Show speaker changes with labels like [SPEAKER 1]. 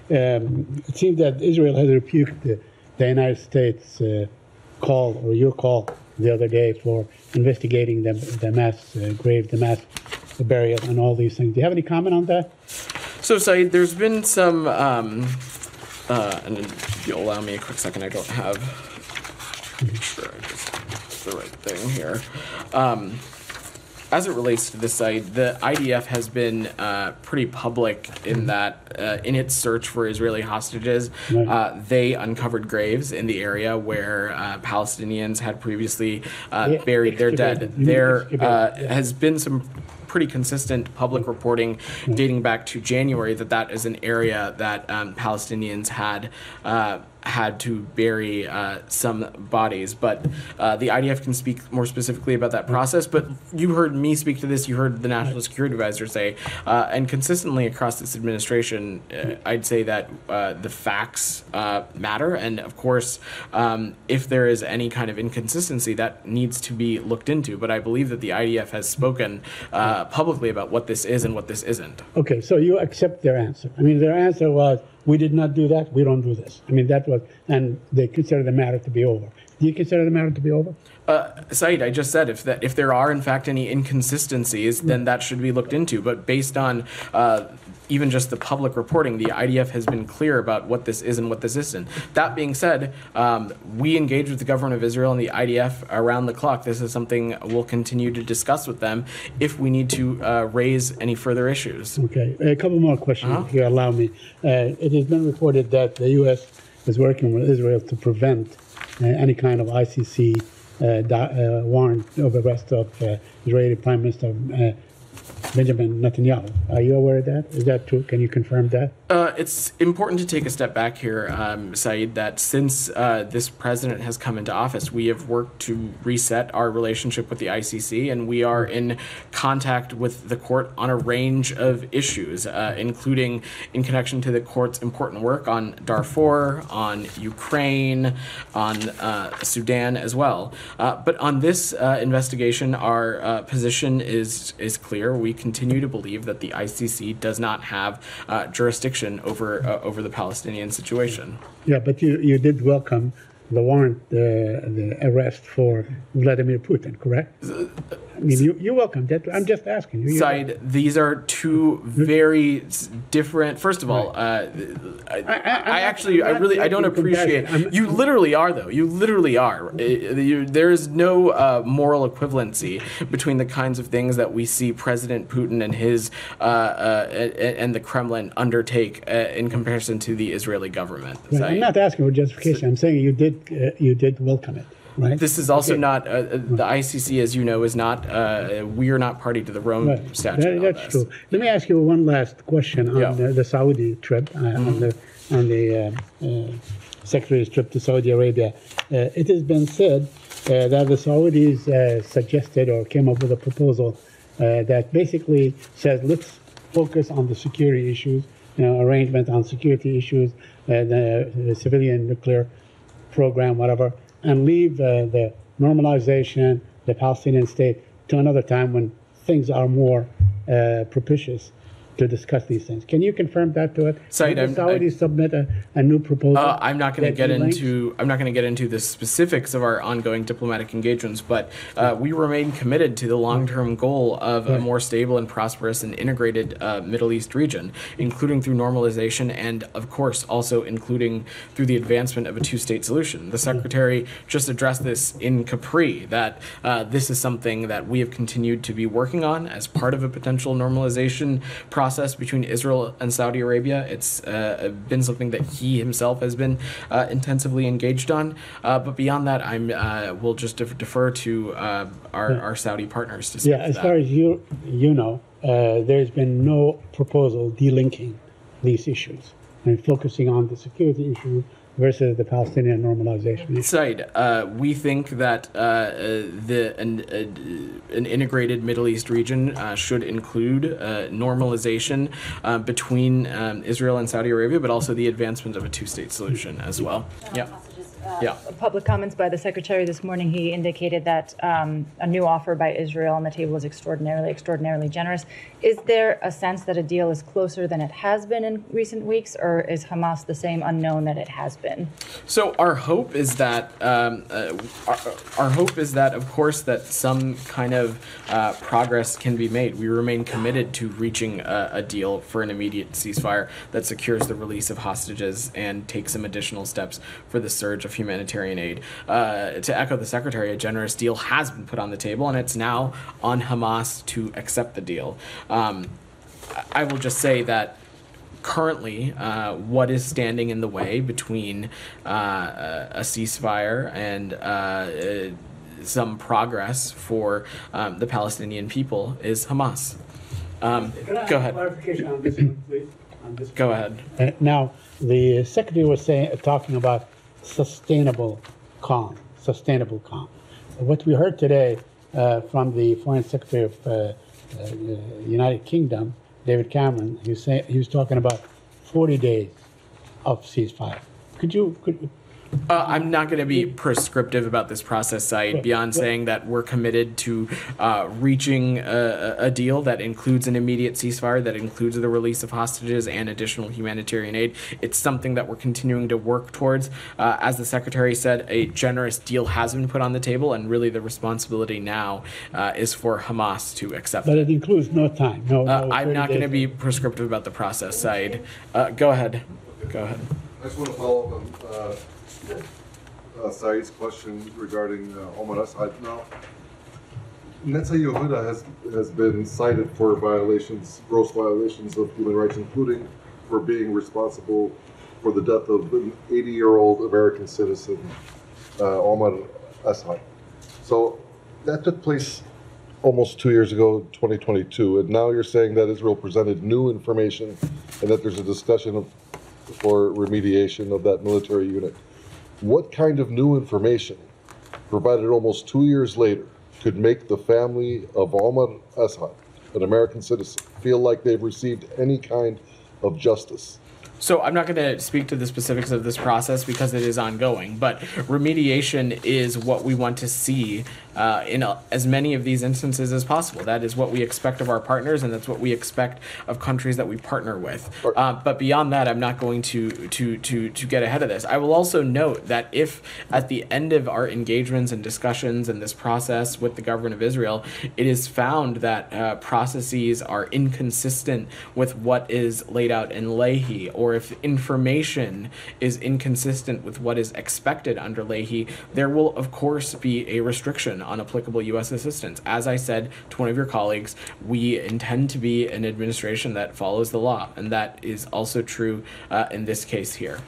[SPEAKER 1] It seems that Israel has rebuked the United States call, or your call the other day, for investigating the mass grave, the mass burial, and all these things. Do you have any comment on that?
[SPEAKER 2] So, Saeed, there's been some, and if you'll allow me a quick second, I don't have, make sure I just the right thing here. As it relates to this site, the IDF has been pretty public in that in its search for Israeli hostages, they uncovered graves in the area where Palestinians had previously buried their dead. There has been some pretty consistent public reporting dating back to January that is an area that Palestinians had to bury some bodies, but the IDF can speak more specifically about that process. But you heard me speak to this, you heard the National Security Advisor say, and consistently across this administration, I'd say that the facts matter, and of course, if there is any kind of inconsistency, that needs to be looked into. But I believe that the IDF has spoken publicly about what this is and what this isn't. Okay, so you accept their answer. I mean, their answer was, we did not do that, we don't do this. I mean, that was, and they consider the matter to be over. Do you consider the matter to be over? Saeed, I just said if there are in fact any inconsistencies, then that should be looked into. But based on even just the public reporting, the IDF has been clear about what this is and what this isn't. That being said, we engage with the government of Israel and the IDF around the clock. This is something we'll continue to discuss with them if we need to raise any further issues. Okay, a couple more questions, if you allow me. It has been reported that the U.S. is working with Israel to prevent any kind of ICC warrant of arrest of Israeli Prime Minister Benjamin Netanyahu. Are you aware of that? Is that true? Can you confirm that? It's important to take a step back here, Saeed, that since this president has come into office, we have worked to reset our relationship with the ICC, and we are in contact with the court on a range of issues, including in connection to the court's important work on Darfur, on Ukraine, on Sudan as well. But on this investigation, our position is clear. We continue to believe that the ICC does not have jurisdiction over the Palestinian situation. Yeah, but you did welcome the warrant, the arrest for Vladimir Putin, correct? I mean, you welcomed it. I'm just asking you. Saeed, these are two very different. First of all, I don't appreciate. You literally are, though. You literally are. There is no moral equivalency between the kinds of things that we see President Putin and his and the Kremlin undertake in comparison to the Israeli government. Right. I'm not asking for justification. I'm saying you did welcome it. Right. This is also not the ICC, as you know, is not. We are not party to the Rome Statute. That's true. Let me ask you one last question on the Saudi trip, on the Secretary's trip to Saudi Arabia. It has been said that the Saudis suggested or came up with a proposal that basically says, let's focus on the security issues, arrangement on security issues, the civilian nuclear program, whatever, and leave the normalization, the Palestinian state, to another time when things are more propitious to discuss these things. Can you confirm that to it? Saeed, did the Saudis submit a new proposal? I'm not going to get into the specifics of our ongoing diplomatic engagements, but we remain committed to the long-term goal of a more stable and prosperous and integrated Middle East region, including through normalization and, of course, also including through the advancement of a two-state solution. The Secretary just addressed this in Capri, that this is something that we have continued to be working on as part of a potential normalization process between Israel and Saudi Arabia. It's been something that he himself has been intensively engaged on. But beyond that, we'll just defer to our Saudi partners to speak to that. As far as you know, there's been no proposal delinking these issues and focusing on the security issue versus the Palestinian normalization. Saeed, we think that an integrated Middle East region should include normalization between Israel and Saudi Arabia, but also the advancement of a two-state solution as well. Yeah.
[SPEAKER 3] public comments by the Secretary this morning, he indicated that a new offer by Israel on the table is extraordinarily generous. Is there a sense that a deal is closer than it has been in recent weeks, or is Hamas the same unknown that it has been?
[SPEAKER 2] So our hope is that of course, that some kind of progress can be made. We remain committed to reaching a deal for an immediate ceasefire that secures the release of hostages and takes some additional steps for the surge of humanitarian aid. To echo the Secretary, a generous deal has been put on the table, and it's now on Hamas to accept the deal. I will just say that currently, what is standing in the way between a ceasefire and some progress for the Palestinian people is Hamas. Go ahead.
[SPEAKER 1] Clarification on this one, please.
[SPEAKER 2] Go ahead.
[SPEAKER 1] Now, the Secretary was talking about sustainable calm. What we heard today from the Foreign Secretary of United Kingdom, David Cameron, he was talking about 40 days of ceasefire.
[SPEAKER 2] I'm not going to be prescriptive about this process, Saeed, beyond saying that we're committed to reaching a deal that includes an immediate ceasefire, that includes the release of hostages and additional humanitarian aid. It's something that we're continuing to work towards. As the Secretary said, a generous deal has been put on the table, and really the responsibility now is for Hamas to accept it.
[SPEAKER 1] But it includes no time.
[SPEAKER 2] I'm not going to be prescriptive about the process, Saeed. Go ahead.
[SPEAKER 4] I just want to follow up on Saeed's question regarding Omar Assad. Now, Netza Yehuda has been cited for gross violations of human rights, including for being responsible for the death of an 80-year-old American citizen, Omar Assad. So that took place almost 2 years ago, 2022, and now you're saying that Israel presented new information and that there's a discussion for remediation of that military unit. What kind of new information, provided almost 2 years later, could make the family of Omar Assad, an American citizen, feel like they've received any kind of justice?
[SPEAKER 2] So I'm not going to speak to the specifics of this process because it is ongoing, but remediation is what we want to see in as many of these instances as possible. That is what we expect of our partners, and that's what we expect of countries that we partner with. But beyond that, I'm not going to get ahead of this. I will also note that if at the end of our engagements and discussions in this process with the government of Israel, it is found that processes are inconsistent with what is laid out in Leahy, or if information is inconsistent with what is expected under Leahy, there will, of course, be a restriction on applicable U.S. assistance. As I said to one of your colleagues, we intend to be an administration that follows the law, and that is also true in this case here.